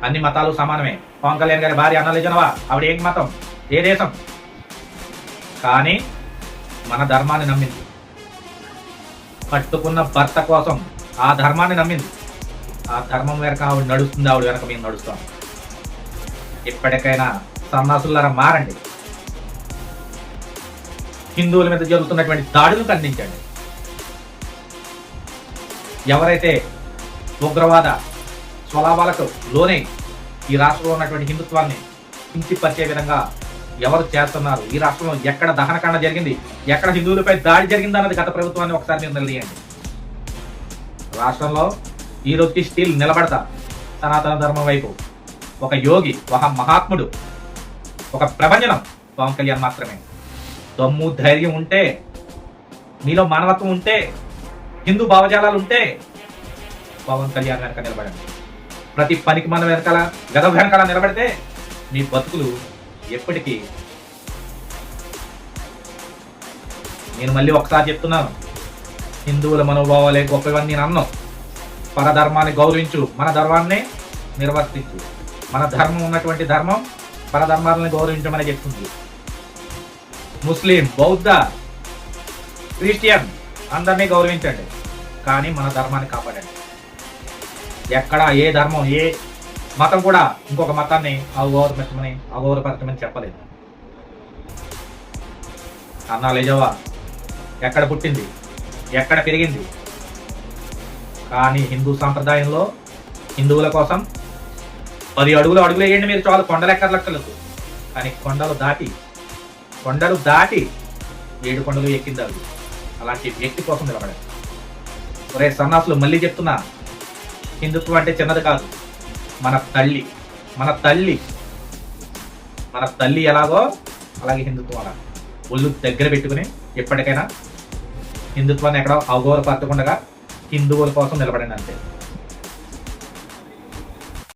అన్ని మతాలు సమానమే. పవన్ కళ్యాణ్ గారి భార్య అన్నలేజనవా, ఆవిడ ఏ మతం, ఏ దేశం, కానీ మన ధర్మాన్ని నమ్మింది. కట్టుకున్న భర్త కోసం ఆ ధర్మాన్ని నమ్మింది. ఆ ధర్మం వెనక ఆవిడ నడుస్తుంది, ఆవిడ వెనక మేము నడుస్తాం. ఇప్పటికైనా సన్నాసులారా మారండి. హిందువుల మీద జరుగుతున్నటువంటి దాడులు ఖండించండి. ఎవరైతే ఉగ్రవాద స్వలాభాలకు లోనై ఈ రాష్ట్రంలో ఉన్నటువంటి హిందుత్వాన్ని కించిపరిచే విధంగా ఎవరు చేస్తున్నారు, ఈ రాష్ట్రంలో ఎక్కడ దహనకాండ జరిగింది, ఎక్కడ హిందువులపై దాడి జరిగింది అన్నది గత ప్రభుత్వాన్ని ఒకసారి మీరు నిలదీయండి. రాష్ట్రంలో ఈ రోజుకి స్టీల్ నిలబడతా సనాతన ధర్మం వైపు ఒక యోగి, ఒక మహాత్ముడు, ఒక ప్రభంజనం పవన్ కళ్యాణ్ మాత్రమే. దమ్ము ధైర్యం ఉంటే, మీలో మానవత్వం ఉంటే, హిందూ భావజాలాలు ఉంటే పవన్ కళ్యాణ్ వెనక నిలబడండి. ప్రతి పనికి మన వెనకాల గద వెనకాల నిలబడితే మీ బతుకులు ఎప్పటికీ. నేను మళ్ళీ ఒకసారి చెప్తున్నాను, హిందువుల మనోభావాలే గొప్పవని నేను అన్నాను. పరధర్మాన్ని గౌరవించు, మన ధర్మాన్ని నిర్వర్తించు. మన ధర్మం ఉన్నటువంటి ధర్మం పరధర్మాలను గౌరవించమని చెప్తుంది. ముస్లిం, బౌద్ధ, క్రిస్టియన్ అందరినీ గౌరవించండి, కానీ మన ధర్మాన్ని కాపాడండి. ఎక్కడ ఏ ధర్మం, ఏ మతం కూడా ఇంకొక మతాన్ని అగౌరవపరచమని చెప్పలేదు. అన్నాలేజవా ఎక్కడ పుట్టింది, ఎక్కడ పెరిగింది, కానీ హిందూ సాంప్రదాయంలో హిందువుల కోసం 10 అడుగులు వేయండి మీరు చాలు, కొండలు ఎక్కర్లక్కర్లేదు. కానీ కొండలు దాటి 7 కొండలు ఎక్కిందారు. అలాంటి వ్యక్తి కోసం నిలబడారు. ఒరే సన్నాసులు, మళ్ళీ చెప్తున్నా, హిందుత్వం అంటే చిన్నది కాదు. మన తల్లి ఎలాగో అలాగే హిందుత్వం అలా. ఒళ్ళు దగ్గర పెట్టుకుని ఎప్పటికైనా హిందుత్వాన్ని ఎక్కడ అవగౌరవపరచకుండా హిందువుల కోసం నిలబడండి అంతే.